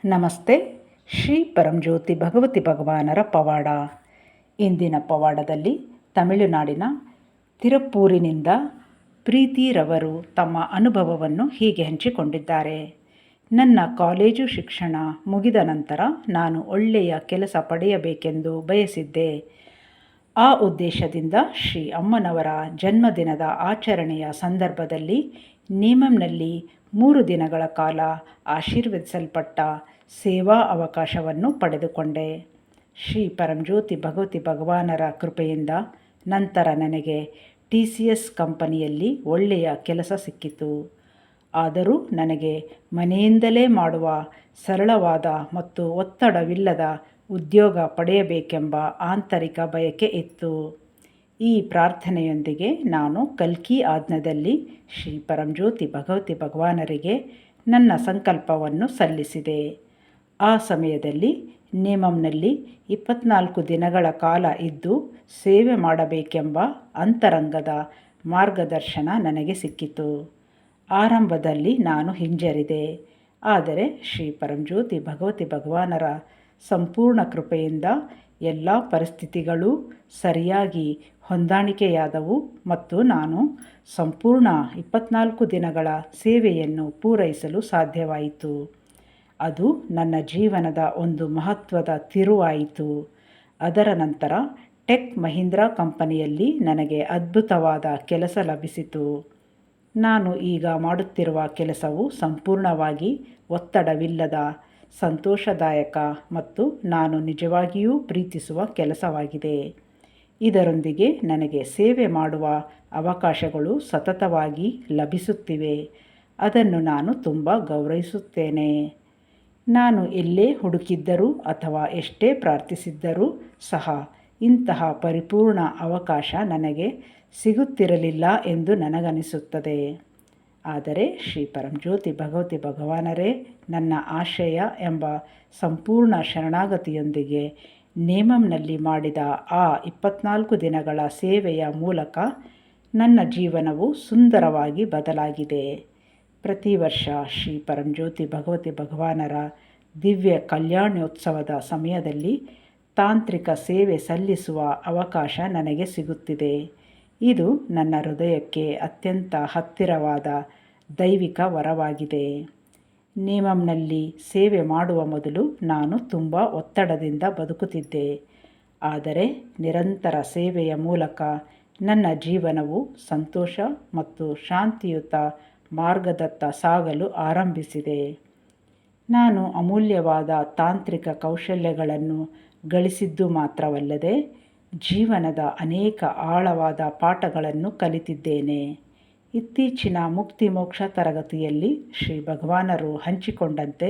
ನಮಸ್ತೆ. ಶ್ರೀ ಪರಂಜ್ಯೋತಿ ಭಗವತಿ ಭಗವಾನರ ಪವಾಡ. ಇಂದಿನ ಪವಾಡದಲ್ಲಿ ತಮಿಳುನಾಡಿನ ತಿರುಪ್ಪೂರಿನಿಂದ ಪ್ರೀತಿರವರು ತಮ್ಮ ಅನುಭವವನ್ನು ಹೀಗೆ ಹಂಚಿಕೊಂಡಿದ್ದಾರೆ. ನನ್ನ ಕಾಲೇಜು ಶಿಕ್ಷಣ ಮುಗಿದ ನಂತರ ನಾನು ಒಳ್ಳೆಯ ಕೆಲಸ ಪಡೆಯಬೇಕೆಂದು ಬಯಸಿದ್ದೆ. ಆ ಉದ್ದೇಶದಿಂದ ಶ್ರೀ ಅಮ್ಮನವರ ಜನ್ಮದಿನದ ಆಚರಣೆಯ ಸಂದರ್ಭದಲ್ಲಿ ನೇಮಂನಲ್ಲಿ 3 ದಿನಗಳ ಕಾಲ ಆಶೀರ್ವದಿಸಲ್ಪಟ್ಟ ಸೇವಾ ಅವಕಾಶವನ್ನು ಪಡೆದುಕೊಂಡೆ. ಶ್ರೀ ಪರಂಜ್ಯೋತಿ ಭಗವತಿ ಭಗವಾನರ ಕೃಪೆಯಿಂದ ನಂತರ ನನಗೆ TCS ಕಂಪನಿಯಲ್ಲಿ ಒಳ್ಳೆಯ ಕೆಲಸ ಸಿಕ್ಕಿತು. ಆದರೂ ನನಗೆ ಮನೆಯಿಂದಲೇ ಮಾಡುವ ಸರಳವಾದ ಮತ್ತು ಒತ್ತಡವಿಲ್ಲದ ಉದ್ಯೋಗ ಪಡೆಯಬೇಕೆಂಬ ಆಂತರಿಕ ಬಯಕೆ ಇತ್ತು. ಈ ಪ್ರಾರ್ಥನೆಯೊಂದಿಗೆ ನಾನು ಕಲ್ಕಿ ಆಜ್ಞದಲ್ಲಿ ಶ್ರೀ ಪರಂಜ್ಯೋತಿ ಭಗವತಿ ಭಗವಾನರಿಗೆ ನನ್ನ ಸಂಕಲ್ಪವನ್ನು ಸಲ್ಲಿಸಿದೆ. ಆ ಸಮಯದಲ್ಲಿ ನೇಮಂನಲ್ಲಿ 24 ದಿನಗಳ ಕಾಲ ಇದ್ದು ಸೇವೆ ಮಾಡಬೇಕೆಂಬ ಅಂತರಂಗದ ಮಾರ್ಗದರ್ಶನ ನನಗೆ ಸಿಕ್ಕಿತು. ಆರಂಭದಲ್ಲಿ ನಾನು ಹಿಂಜರಿದೆ. ಆದರೆ ಶ್ರೀ ಪರಂಜ್ಯೋತಿ ಭಗವತಿ ಭಗವಾನರ ಸಂಪೂರ್ಣ ಕೃಪೆಯಿಂದ ಎಲ್ಲ ಪರಿಸ್ಥಿತಿಗಳೂ ಸರಿಯಾಗಿ ಹೊಂದಾಣಿಕೆಯಾದವು ಮತ್ತು ನಾನು ಸಂಪೂರ್ಣ 24 ದಿನಗಳ ಸೇವೆಯನ್ನು ಪೂರೈಸಲು ಸಾಧ್ಯವಾಯಿತು. ಅದು ನನ್ನ ಜೀವನದ ಒಂದು ಮಹತ್ವದ ತಿರುವಾಯಿತು. ಅದರ ನಂತರ ಟೆಕ್ ಮಹೀಂದ್ರಾ ಕಂಪನಿಯಲ್ಲಿ ನನಗೆ ಅದ್ಭುತವಾದ ಕೆಲಸ ಲಭಿಸಿತು. ನಾನು ಈಗ ಮಾಡುತ್ತಿರುವ ಕೆಲಸವು ಸಂಪೂರ್ಣವಾಗಿ ಒತ್ತಡವಿಲ್ಲದ, ಸಂತೋಷದಾಯಕ ಮತ್ತು ನಾನು ನಿಜವಾಗಿಯೂ ಪ್ರೀತಿಸುವ ಕೆಲಸವಾಗಿದೆ. ಇದರೊಂದಿಗೆ ನನಗೆ ಸೇವೆ ಮಾಡುವ ಅವಕಾಶಗಳು ಸತತವಾಗಿ ಲಭಿಸುತ್ತಿವೆ. ಅದನ್ನು ನಾನು ತುಂಬ ಗೌರವಿಸುತ್ತೇನೆ. ನಾನು ಎಲ್ಲೇ ಹುಡುಕಿದ್ದರೂ ಅಥವಾ ಎಷ್ಟೇ ಪ್ರಾರ್ಥಿಸಿದ್ದರೂ ಸಹ ಇಂತಹ ಪರಿಪೂರ್ಣ ಅವಕಾಶ ನನಗೆ ಸಿಗುತ್ತಿರಲಿಲ್ಲ ಎಂದು ನನಗನಿಸುತ್ತದೆ. ಆದರೆ ಶ್ರೀ ಪರಂಜ್ಯೋತಿ ಭಗವತಿ ಭಗವಾನರೇ ನನ್ನ ಆಶ್ರಯ ಎಂಬ ಸಂಪೂರ್ಣ ಶರಣಾಗತಿಯೊಂದಿಗೆ ನೇಮಂನಲ್ಲಿ ಮಾಡಿದ ಆ 24 ದಿನಗಳ ಸೇವೆಯ ಮೂಲಕ ನನ್ನ ಜೀವನವು ಸುಂದರವಾಗಿ ಬದಲಾಗಿದೆ. ಪ್ರತಿ ವರ್ಷ ಶ್ರೀ ಪರಂಜ್ಯೋತಿ ಭಗವತಿ ಭಗವಾನರ ದಿವ್ಯ ಕಲ್ಯಾಣೋತ್ಸವದ ಸಮಯದಲ್ಲಿ ತಾಂತ್ರಿಕ ಸೇವೆ ಸಲ್ಲಿಸುವ ಅವಕಾಶ ನನಗೆ ಸಿಗುತ್ತಿದೆ. ಇದು ನನ್ನ ಹೃದಯಕ್ಕೆ ಅತ್ಯಂತ ಹತ್ತಿರವಾದ ದೈವಿಕ ವರವಾಗಿದೆ. ನೇಮಂನಲ್ಲಿ ಸೇವೆ ಮಾಡುವ ಮೊದಲು ನಾನು ತುಂಬ ಒತ್ತಡದಿಂದ ಬದುಕುತ್ತಿದ್ದೆ. ಆದರೆ ನಿರಂತರ ಸೇವೆಯ ಮೂಲಕ ನನ್ನ ಜೀವನವು ಸಂತೋಷ ಮತ್ತು ಶಾಂತಿಯುತ ಮಾರ್ಗದತ್ತ ಸಾಗಲು ಆರಂಭಿಸಿದೆ. ನಾನು ಅಮೂಲ್ಯವಾದ ತಾಂತ್ರಿಕ ಕೌಶಲ್ಯಗಳನ್ನು ಗಳಿಸಿದ್ದು ಮಾತ್ರವಲ್ಲದೆ ಜೀವನದ ಅನೇಕ ಆಳವಾದ ಪಾಠಗಳನ್ನು ಕಲಿತಿದ್ದೇನೆ. ಇತ್ತೀಚಿನ ಮುಕ್ತಿ ಮೋಕ್ಷ ತರಗತಿಯಲ್ಲಿ ಶ್ರೀ ಭಗವಾನರು ಹಂಚಿಕೊಂಡಂತೆ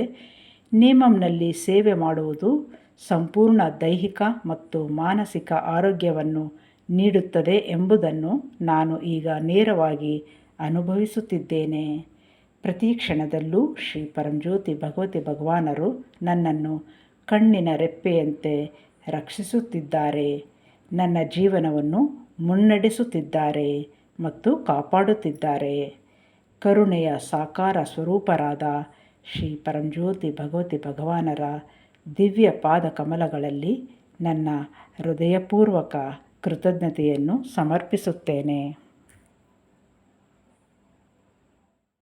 ನೇಮಂನಲ್ಲಿ ಸೇವೆ ಮಾಡುವುದು ಸಂಪೂರ್ಣ ದೈಹಿಕ ಮತ್ತು ಮಾನಸಿಕ ಆರೋಗ್ಯವನ್ನು ನೀಡುತ್ತದೆ ಎಂಬುದನ್ನು ನಾನು ಈಗ ನೇರವಾಗಿ ಅನುಭವಿಸುತ್ತಿದ್ದೇನೆ. ಪ್ರತಿ ಕ್ಷಣದಲ್ಲೂ ಶ್ರೀ ಪರಂಜ್ಯೋತಿ ಭಗವತಿ ಭಗವಾನರು ನನ್ನನ್ನು ಕಣ್ಣಿನ ರೆಪ್ಪೆಯಂತೆ ರಕ್ಷಿಸುತ್ತಿದ್ದಾರೆ, ನನ್ನ ಜೀವನವನ್ನು ಮುನ್ನಡೆಸುತ್ತಿದ್ದಾರೆ ಮತ್ತು ಕಾಪಾಡುತ್ತಿದ್ದಾರೆ. ಕರುಣೆಯ ಸಾಕಾರ ಸ್ವರೂಪರಾದ ಶ್ರೀ ಪರಂಜ್ಯೋತಿ ಭಗವತಿ ಭಗವಾನರ ದಿವ್ಯ ಪಾದ ಕಮಲಗಳಲ್ಲಿ ನನ್ನ ಹೃದಯಪೂರ್ವಕ ಕೃತಜ್ಞತೆಯನ್ನು ಸಮರ್ಪಿಸುತ್ತೇನೆ.